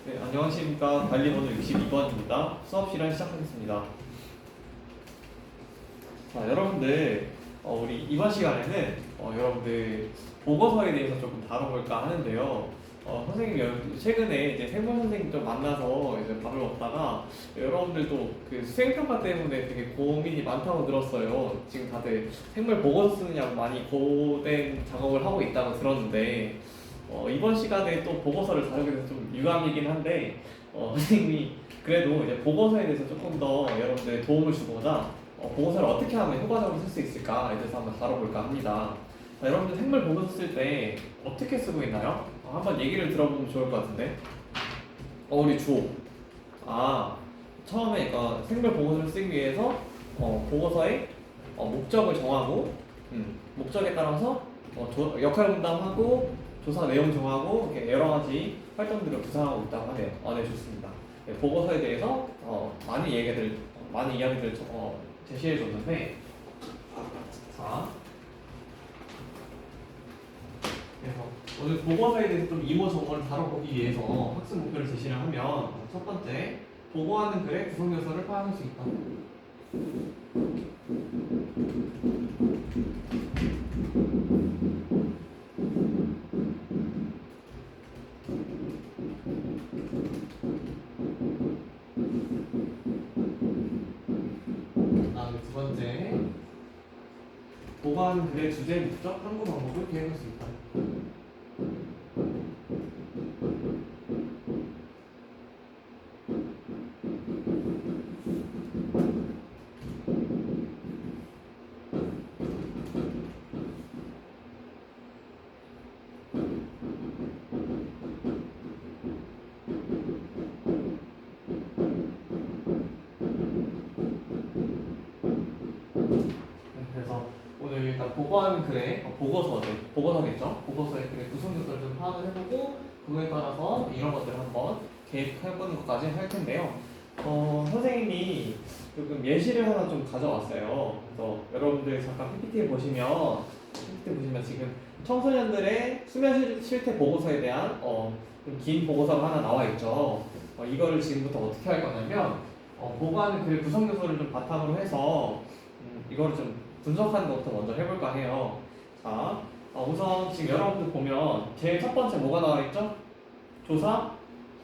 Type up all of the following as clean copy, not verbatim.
네, 안녕하십니까. 관리번호 62번입니다. 수업 시간 시작하겠습니다. 자, 여러분들, 우리 이번 시간에는 여러분들 보고서에 대해서 조금 다뤄볼까 하는데요. 선생님이 최근에 이제 생물 선생님 좀 만나서 이제 밥을 먹다가 여러분들도 그 수행평가 때문에 되게 고민이 많다고 들었어요. 지금 다들 생물 보고서 쓰느냐고 많이 고된 작업을 하고 있다고 들었는데 이번 시간에 또 보고서를 다루게 돼서 좀 유감이긴 한데 선생님이 그래도 이제 보고서에 대해서 조금 더 여러분들 도움을 주고자 보고서를 어떻게 하면 효과적으로 쓸 수 있을까에 대해서 한번 다뤄볼까 합니다. 자, 여러분들 생물 보고서 쓸 때 어떻게 쓰고 있나요? 한번 얘기를 들어보면 좋을 것 같은데. 우리 주호. 처음에 그러니까 생물 보고서를 쓰기 위해서 보고서의 목적을 정하고 목적에 따라서 역할 분담하고 조사 내용 정하고 이렇게 여러 가지 활동들을 구상하고 있다고 하네요. 네, 좋습니다. 네, 보고서에 대해서 많은 이야기들 제시해 줬는데, 자, 그래서 오늘 보고서에 대해서 좀 이모저모를 다뤄보기 위해서 학습 목표를 제시를 하면 첫 번째, 보고하는 글의 구성 요소를 파악할 수 있다. 두 번째, 보고하는 글의 주제, 목적, 탐구 방법을 계획할 수 있다. 그래서 오늘 일단 보고하는 글의 보고서겠죠? 보고서의 글의 구성 요소를 좀 파악을 해보고 그거에 따라서 이런 것들을 한번 계획해보는 것까지 할 텐데요. 선생님이 조금 예시를 하나 좀 가져왔어요. 그래서 여러분들 잠깐 PPT 보시면 지금 청소년들의 수면 실태 보고서에 대한 좀 긴 보고서가 하나 나와 있죠. 이거를 지금부터 어떻게 할 거냐면 보고하는 글의 구성 요소를 좀 바탕으로 해서 이거를 좀 분석하는 것부터 먼저 해볼까 해요. 자, 우선 지금 여러분들 보면 제일 첫 번째 뭐가 나와 있죠? 조사,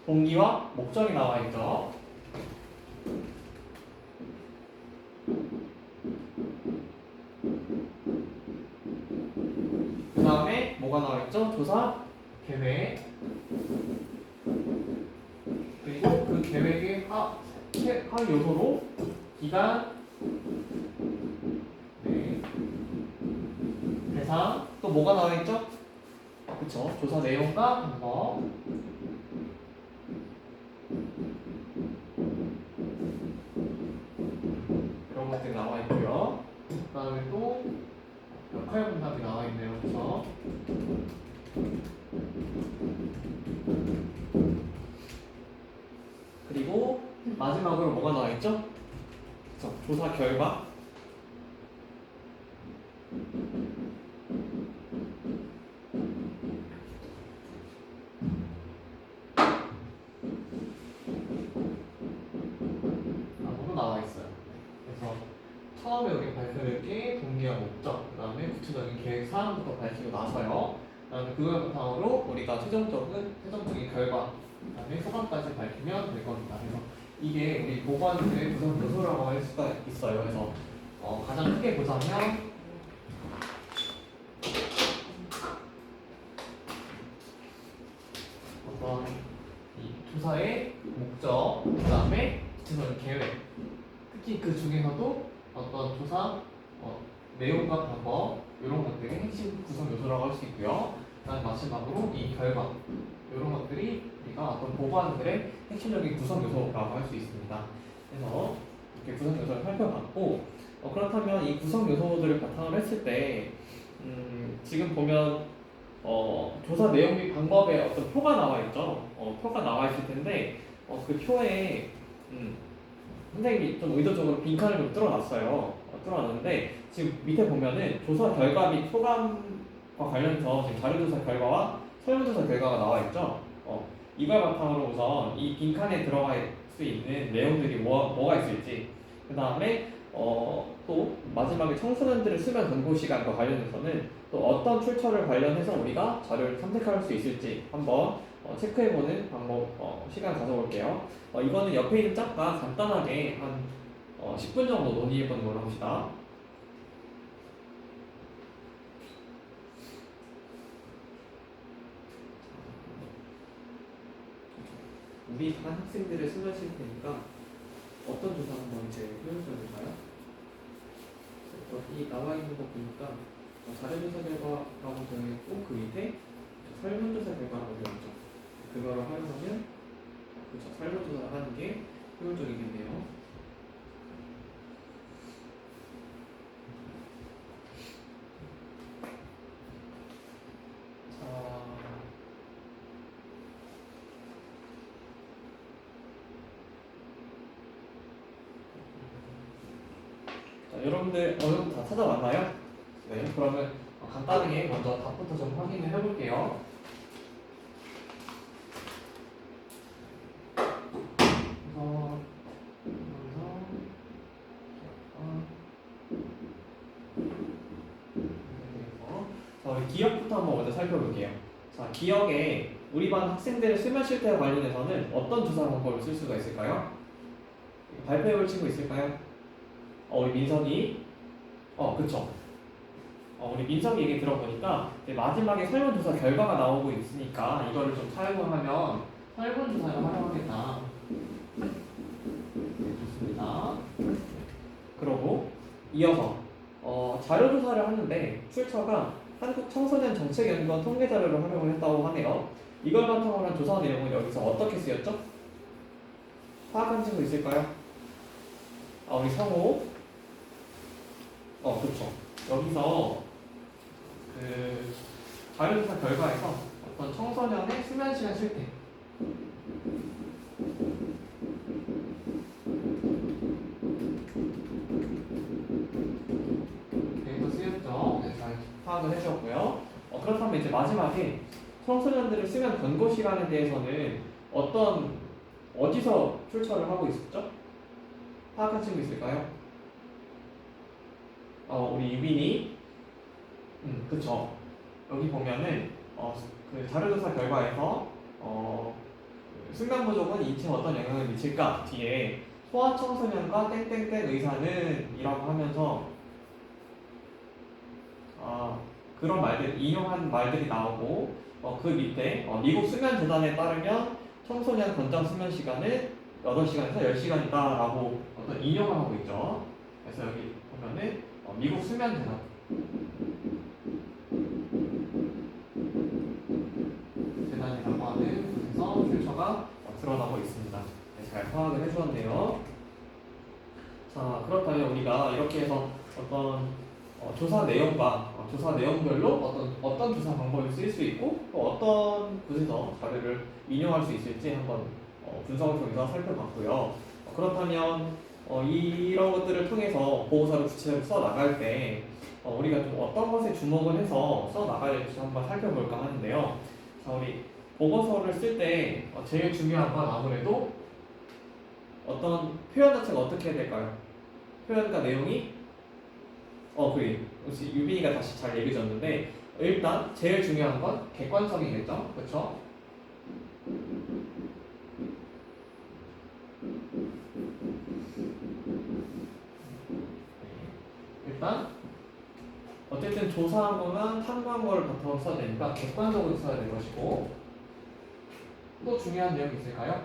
동기와 목적이 나와 있죠. 그 다음에 뭐가 나와 있죠? 조사, 계획. 그리고 그 계획의 할 요소로 기간, 대상, 또 뭐가 나와 있죠? 그쵸? 조사 내용과 방법. 이런 것들이 나와 있고요. 그 다음에 또 역할 분담이 나와 있네요. 그쵸? 그리고 마지막으로 뭐가 나와 있죠? 그쵸? 조사 결과. 나와 있어요. 그래서 처음에 우리 밝혀낼 게 동기와 목적, 그 다음에 구체적인 계획 사항부터 밝히고 나서요. 그 다음에 그걸 바탕으로 우리가 최종적인 결과, 그 다음에 소감까지 밝히면 될 겁니다. 그래서 이게 우리 보고하는 데 구성 요소라고 할 수가 있어요. 그래서 가장 크게 보자면 어떤 이 조사의 목적, 그 다음에 구체적인 계획, 특히 그 중에서도 어떤 조사 내용과 방법 이런 것들이 핵심 구성 요소라고 할 수 있고요. 그다음 마지막으로 이 결과 이런 것들이 우리가 어떤 보고하는 글의 핵심적인 구성 요소라고 할 수 있습니다. 그래서 이렇게 구성 요소를 살펴봤고 그렇다면 이 구성 요소들을 바탕으로 했을 때 지금 보면 조사 내용 및 방법에 어떤 표가 나와 있죠. 표가 나와 있을 텐데 그 표에 선생님이 좀 의도적으로 빈칸을 좀 뚫어놨어요. 뚫어놨는데 지금 밑에 보면은 조사 결과 및 소감과 관련해서 지금 자료조사 결과와 설문조사 결과가 나와 있죠. 이걸 바탕으로 우선 이 빈칸에 들어갈 수 있는 내용들이 뭐가 있을지, 그 다음에 또 마지막에 청소년들의 수면 권고 시간과 관련해서는 또 어떤 출처를 관련해서 우리가 자료를 선택할 수 있을지 한번 체크해보는 방법 시간 가져볼게요. 이거는 옆에 있는 짝과 간단하게 한 10분 정도 논의해보는 걸로 합시다. 우리 반 학생들의 수면 실태니까 어떤 조사 방법이 제일 효율적일까요? 여기 나와 있는 거 보니까 자료조사 결과라고 정했고 그 밑에 설문조사 결과라고 되어있죠. 그거를 활용하면 그렇죠. 설문조사를 하는 게 효율적이겠네요. 여러분들 어느 정도 다 찾아왔나요? 네, 그러면 간단하게 먼저 답부터 좀 확인을 해볼게요. 자, 우리 기억부터 한번 먼저 살펴볼게요. 자, 기억에 우리 반 학생들의 수면 실태와 관련해서는 어떤 조사 방법을 쓸 수가 있을까요? 발표해볼 친구 있을까요? 우리 민석이 그쵸. 우리 민석이 얘기 들어보니까 이제 마지막에 설문조사 결과가 나오고 있으니까 이거를 좀 사용을 하면 설문조사를 활용하겠다. 네, 좋습니다. 그러고 이어서 자료조사를 하는데 출처가 한국청소년정책연구원 통계자료를 활용을 했다고 하네요. 이걸 바탕으로 한 조사 내용은 여기서 어떻게 쓰였죠? 파악한 친구 있을까요? 우리 성우 그렇죠. 여기서 그 자료조사 결과에서 어떤 청소년의 수면 시간 실태 여기서 쓰였죠. 네, 잘 파악을 해주었고요. 그렇다면 이제 마지막에 청소년들의 수면 권고 시간에 대해서는 어디서 출처를 하고 있었죠? 파악한 친구 있을까요? 우리 유빈이 그쵸. 여기 보면은 그 자료조사 결과에서 수면 부족은 인체에 어떤 영향을 미칠까 뒤에 소아청소년과 땡땡땡 의사는 이라고 하면서 그런 말들 인용한 말들이 나오고 그 밑에 미국 수면재단에 따르면 청소년 권장 수면 시간은 8시간에서 10시간이다 라고 어떤 인용을 하고 있죠. 그래서 여기 보면은 미국 수면재단 재단이라고 하는 곳에서 출처가 드러나고 있습니다. 네, 잘 파악을 해주었네요. 자, 그렇다면 우리가 이렇게 해서 어떤 조사 내용과 조사 내용별로 어떤 조사 방법을 쓸 수 있고 또 어떤 곳에서 자료를 인용할 수 있을지 한번 분석을 통해서 살펴봤고요. 그렇다면 이런 것들을 통해서 보고서를 구체적으로 써 나갈 때 우리가 좀 어떤 것에 주목을 해서 써 나가야 될지 한번 살펴볼까 하는데요. 자, 우리 보고서를 쓸 때 제일 중요한 건 아무래도 어떤 표현 자체가 어떻게 해야 될까요? 표현과 내용이 그래. 혹시 유빈이가 다시 잘 얘기해 줬는데 일단 제일 중요한 건 객관성이겠죠? 그렇죠? 일단 어쨌든 조사한 거는 탐구한 거를 바탕으로 써야 되니까 객관적으로 써야 될 것이고 또 중요한 내용이 있을까요?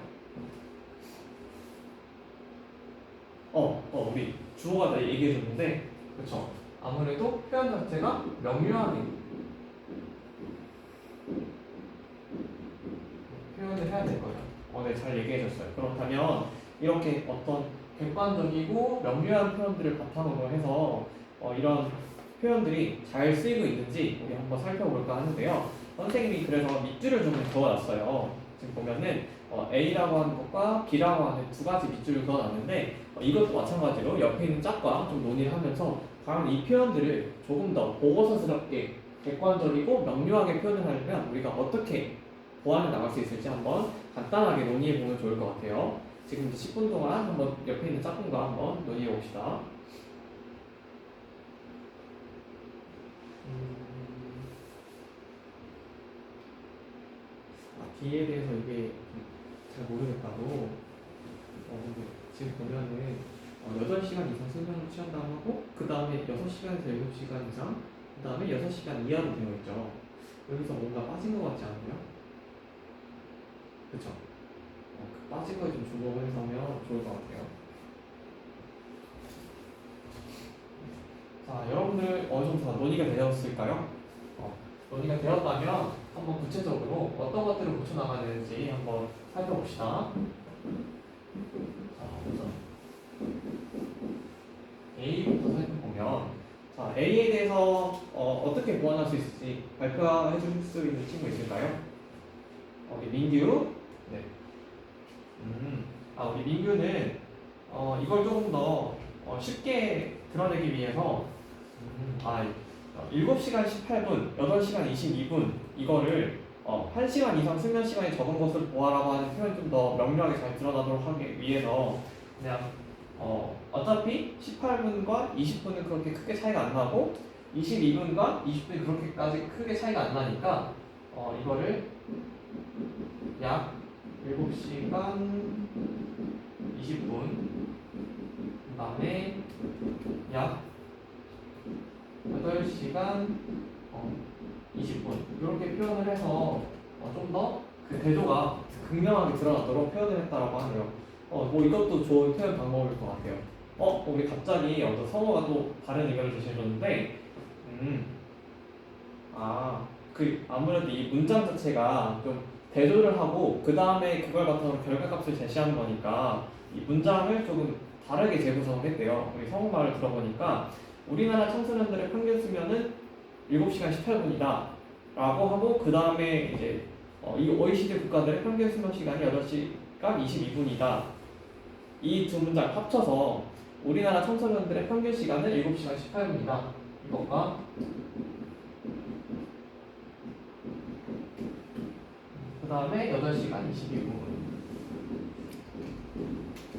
우리 주호가 다 얘기해 줬는데 그렇죠? 아무래도 표현 자체가 명료하게 표현을 해야 될 거예요. 네, 잘 얘기해 줬어요. 그렇다면 이렇게 어떤 객관적이고 명료한 표현들을 바탕으로 해서 이런 표현들이 잘 쓰이고 있는지 우리 한번 살펴볼까 하는데요. 선생님이 그래서 밑줄을 좀 그어놨어요. 지금 보면은 A라고 하는 것과 B라고 하는 두 가지 밑줄을 그어놨는데 이것도 마찬가지로 옆에 있는 짝과 좀 논의를 하면서 과연 이 표현들을 조금 더 보고서스럽게 객관적이고 명료하게 표현을 하려면 우리가 어떻게 보완해 나갈 수 있을지 한번 간단하게 논의해 보면 좋을 것 같아요. 지금 이제 10분 동안 한번 옆에 있는 짝꿍과 한번 논의해 봅시다. D에 대해서 이게 잘 모르겠다고. 근데 지금 보면은 8시간 이상 수면을 취한다고 하고 그 다음에 6시간에서 7시간 이상 그 다음에 6시간 이하로 되어 있죠. 여기서 뭔가 빠진 것 같지 않나요? 그쵸? 그 빠진 거에 좀 주목을 해서면 좋을 것 같아요. 자, 여러분들 어느 정도 다 논의가 되었을까요? 논의가 되었다면 한번 구체적으로 어떤 것들을 고쳐나가는지 한번 살펴봅시다. 자, 우선 A부터 살펴보면, 자, A에 대해서 어떻게 보완할 수 있을지 발표해 주실 수 있는 친구 있을까요? 우리 민규. 네. 우리 민규는 이걸 조금 더 쉽게 드러내기 위해서 7시간 18분, 8시간 22분 이거를 1시간 이상 수면 시간이 적은 것을 보아라고 하는 표현이 좀 더 명료하게 잘 드러나도록 하기 위해서 그냥 어차피 18분과 20분은 그렇게 크게 차이가 안 나고 22분과 20분이 그렇게까지 크게 차이가 안 나니까 이거를 약 7시간 20분 그 다음에 약 8시간 20분 이렇게 표현을 해서 좀 더 그 대조가 극명하게 드러나도록 표현을 했다라고 하네요. 뭐 이것도 좋은 표현 방법일 것 같아요. 우리 갑자기 어떤 성우가 또 다른 의견을 제시해줬는데 아무래도 이 문장 자체가 좀 대조를 하고 그 다음에 그걸 바탕으로 결과값을 제시하는 거니까 이 문장을 조금 다르게 재구성을 했대요. 우리 성우 말을 들어보니까 우리나라 청소년들의 평균 수면은 7시간 18분이다 라고 하고 그 다음에 이제 이 OECD 국가들의 평균 수면 시간이 8시간 22분이다. 이 두 문장 합쳐서 우리나라 청소년들의 평균 시간은 7시간 18분이다. 이것과 그 다음에 8시간 22분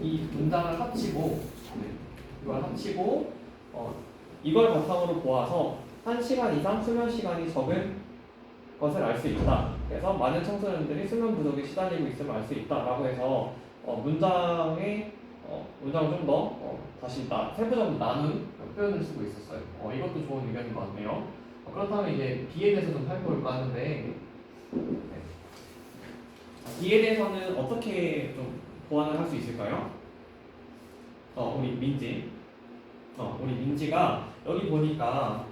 이 문장을 합치고 이걸 합치고 이걸 바탕으로 보아서 1시간 이상 수면 시간이 적은 것을 알 수 있다. 그래서 많은 청소년들이 수면 부족에 시달리고 있음을 알 수 있다라고 해서 문장을 좀 더 다시 세부적으로 나눈 표현을 쓰고 있었어요. 이것도 좋은 의견인 것 같네요. 그렇다면 이제 B에 대해서 좀 살펴볼까 하는데 B에 대해서는 어떻게 좀 보완을 할 수 있을까요? 우리 민지가 여기 보니까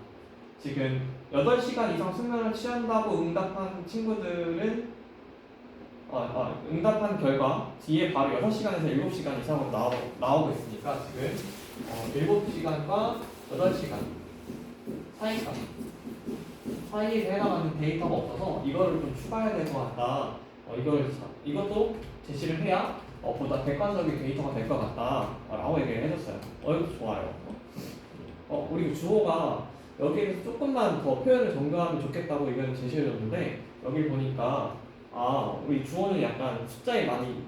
지금 8시간 이상 수면을 취한다고 응답한 친구들은 응답한 결과 뒤에 바로 6시간에서 7시간 이상으로 나오고 있으니까 지금 7시간과 8시간 사이에 해당하는 데이터가 없어서 이거를 좀 추가해야 될 것 같다. 이것도 제시를 해야 보다 객관적인 데이터가 될 것 같다 라고 얘기를 해줬어요. 이것도 좋아요. 우리 주호가 여기에서 조금만 더 표현을 정교하면 좋겠다고 의견을 제시해줬는데 여기 보니까 우리 주호는 약간 숫자에 많이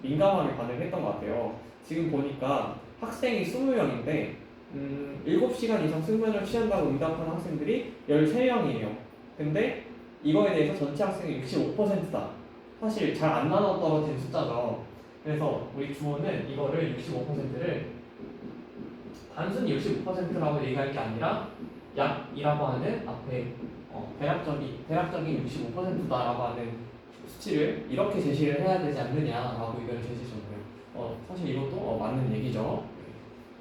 민감하게 반응했던 것 같아요. 지금 보니까 학생이 20명인데 7시간 이상 수면을 취한다고 응답하는 학생들이 13명이에요. 근데 이거에 대해서 전체 학생의 65%다. 사실 잘 안 나눠 떨어진 숫자죠. 그래서 우리 주호는 이거를 65%를 단순히 65%라고 얘기할 게 아니라 약이라고 하는 앞에 대략적인 65%다라고 하는 수치를 이렇게 제시를 해야 되지 않느냐라고 의견을 제시하셨고요. 사실 이것도 맞는 얘기죠.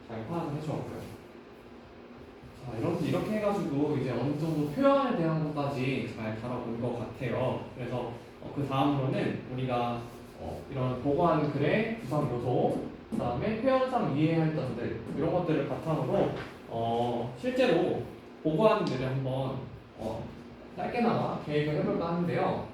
잘 파악을 해주었고요. 자, 이렇게 해가지고 이제 어느 정도 표현에 대한 것까지 잘 다뤄본 것 같아요. 그래서 그 다음으로는 우리가 이런 보고하는 글의 구성 요소, 그 다음에 표현상 이해할 점들 이런 것들을 바탕으로 실제로 보고하는 글을 한번 짧게나마 계획을 해볼까 하는데요.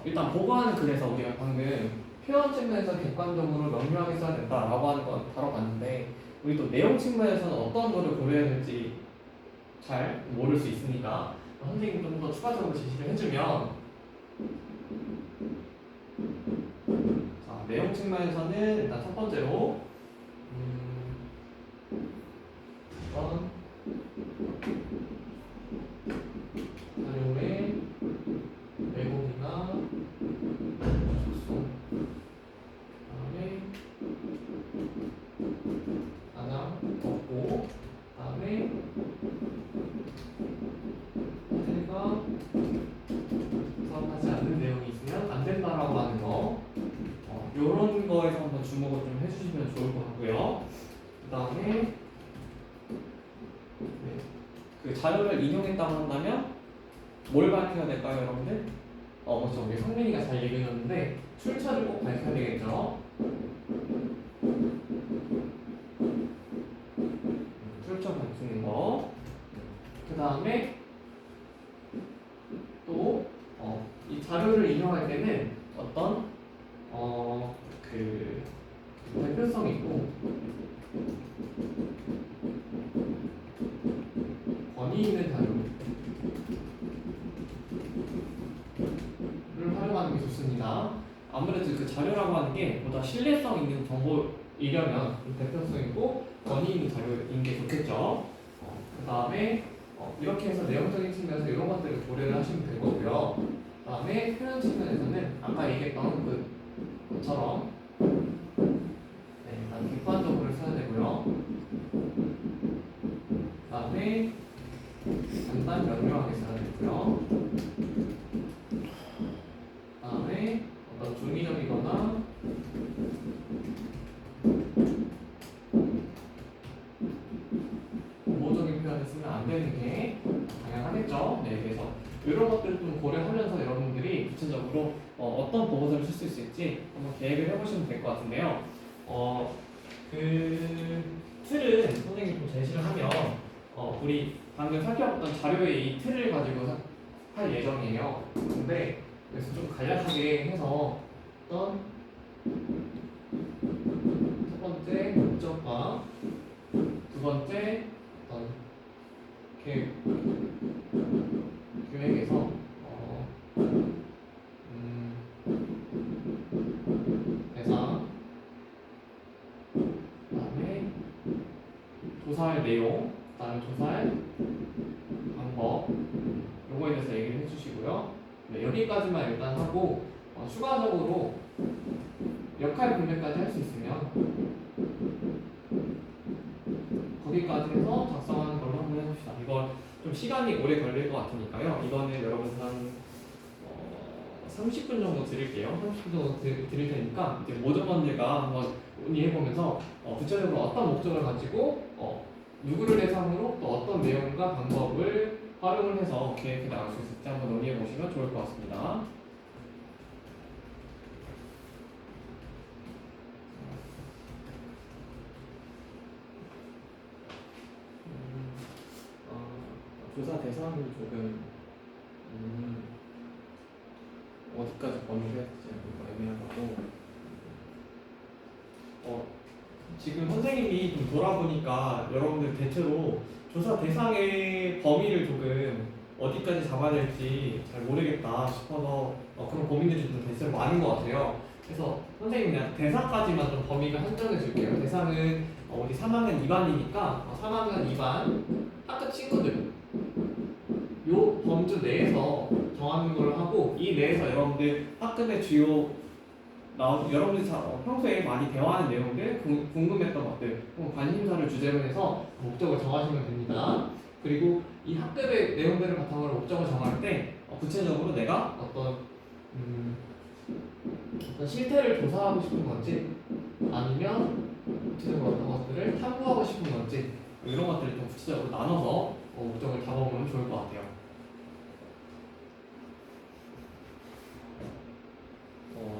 일단 보고하는 글에서 우리가 방금 표현 측면에서 객관적으로 명료하게 써야 된다라고 하는 건 다뤄봤는데 우리 또 내용 측면에서는 어떤 거를 고려해야 될지 잘 모를 수 있으니까 선생님이 좀 더 추가적으로 제시를 해주면 내용 측면에서는 일단 첫 번째로 어떤 자료의 왜곡이나 속성 다음에 가장 없고 다음에 해가 부합하지 않는 내용이 있으면 안 된다라고 하는 거 이런 거에서 한번 주목을 좀 해주시면 좋을 것 같고요. 그 다음에 그 자료를 인용했다고 한다면 뭘 밝혀야 될까요, 여러분들? 그렇죠. 우리 성민이가 잘 얘기해줬는데 출처를 꼭 밝혀야 되겠죠. 출처 밝히는 거. 그 다음에 또 이 자료를 인용할 때는 어떤 그 대표성 있고 권위 있는 자료를 활용하는 게 좋습니다. 아무래도 그 자료라고 하는 게 보다 신뢰성 있는 정보이려면 대표성 있고 권위 있는 자료인 게 좋겠죠. 그 다음에 이렇게 해서 내용적인 측면에서 이런 것들을 고려를 하시면 될 거고요. 그 다음에 표현 측면에서는 아까 얘기했던 그것처럼 일단 객관적으로 써야 되고요. 그 다음에 간단 명료하게 써야 되고요. 그 다음에 어떤 중의적이거나 보호적인 표현을 쓰면 안 되는 게 당연하겠죠. 네, 그래서 이런 것들을 좀 고려하면서 여러분들이 구체적으로 어떤 보고서를 쓸 수 있을지 한번 계획을 해보시면 될 것 같은데요. 그 틀은 선생님이 좀 제시를 하면 우리 방금 살펴봤던 자료의 이 틀을 가지고 할 예정이에요. 근데 그래서 좀 간략하게 해서 어떤 첫 번째 목적과 두 번째 어떤 계획에서 대상 그다음에 조사할 내용 그다음에 조사할 방법 요거에 대해서 얘기를 해주시고요. 네, 여기까지만 일단 하고 추가적으로 역할 분배까지 할 수 있으면 거기까지 해서 작성하는 걸로 한번 해봅시다. 이거 좀 시간이 오래 걸릴 것 같으니까요. 이거는 여러분들 한 30분 정도 드릴게요. 30분 정도 드릴 테니까 이제 모든 분들과 한번 논의해보면서 구체적으로 어떤 목적을 가지고 누구를 대상으로 또 어떤 내용과 방법을 활용을 해서 계획해 나갈 수 있을지 한번 논의해보시면 좋을 것 같습니다. 조사 대상을 조금 어디까지 번역해야 될지 애매하고 지금 선생님이 좀 돌아보니까 여러분들 대체로 조사 대상의 범위를 조금 어디까지 잡아야 될지 잘 모르겠다 싶어서 그런 고민들이 좀 대체로 많은 것 같아요. 그래서 선생님이 그냥 대상까지만 좀 범위를 한정해 줄게요. 대상은 우리 3학년 2반이니까 3학년 2반 학급 친구들 요 범주 내에서 정하는 걸 하고 이 내에서 여러분들 학급의 주요 여러분들이 평소에 많이 대화하는 내용들, 궁금했던 것들, 관심사를 주제로 해서 목적을 정하시면 됩니다. 그리고 이 학급의 내용들을 바탕으로 목적을 정할 때 구체적으로 내가 어떤 실태를 조사하고 싶은 건지 아니면 구체적으로 어떤 것들을 탐구하고 싶은 건지 이런 것들을 좀 구체적으로 나눠서 목적을 잡아보면 좋을 것 같아요.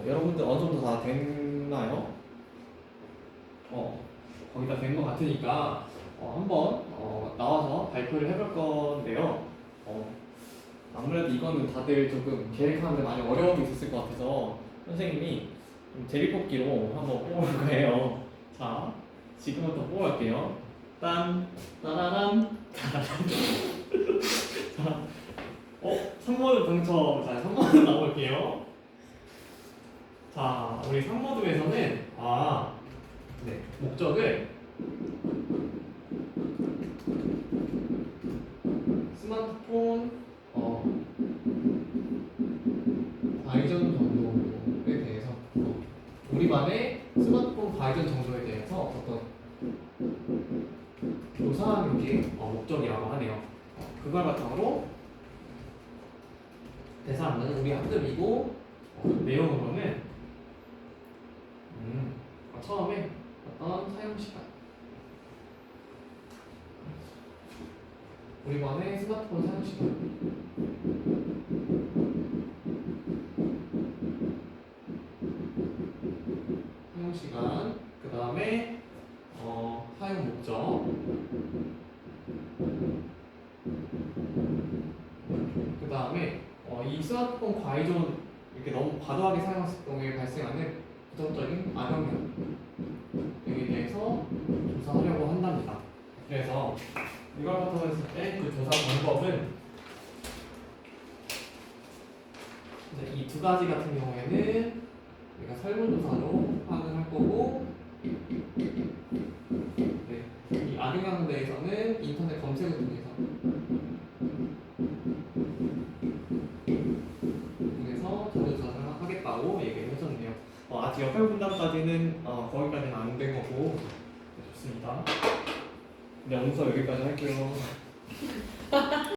여러분들 어느 정도 다 됐나요? 거의 다 된 것 같으니까 한번 나와서 발표를 해볼 건데요. 아무래도 이거는 다들 조금 계획하는데 많이 어려움이 있었을 것 같아서 선생님이 제비뽑기로 한번 뽑을 거예요. 자, 지금부터 뽑을게요. 딴, 따라란, 따라란. 자, 3번은 당첨. 자, 3번은 나올게요. 자, 우리 상모드에서는 네, 목적을 스마트폰 과이전 정도에 대해서 우리만의 스마트폰 과이전 정도에 대해서 어떤 조사하는 게 목적이라고 하네요. 그걸 바탕으로 대상은 우리 학급이고 내용으로는 처음에 어떤 사용 시간 우리만의 스마트폰 사용 시간 그 다음에 사용 목적 그 다음에 이 스마트폰 과이존 이렇게 너무 과도하게 사용했을 경우에 발생하는 부정적인 악영향 등에 대해서 조사하려고 한답니다. 그래서 이걸 바탕으로 했을 때 그 조사 방법은 이 두 가지 같은 경우에는 우리가 설문조사로 파악을 할 거고, 네, 이 악영향에 대해서는 인터넷 검색을 통해서 자료조사를 하겠다고 얘기를 해줬네요. 아직 옆에 분담까지는 거기까지는 안 된 거고. 네, 좋습니다. 네, 오늘 수업 여기까지 할게요.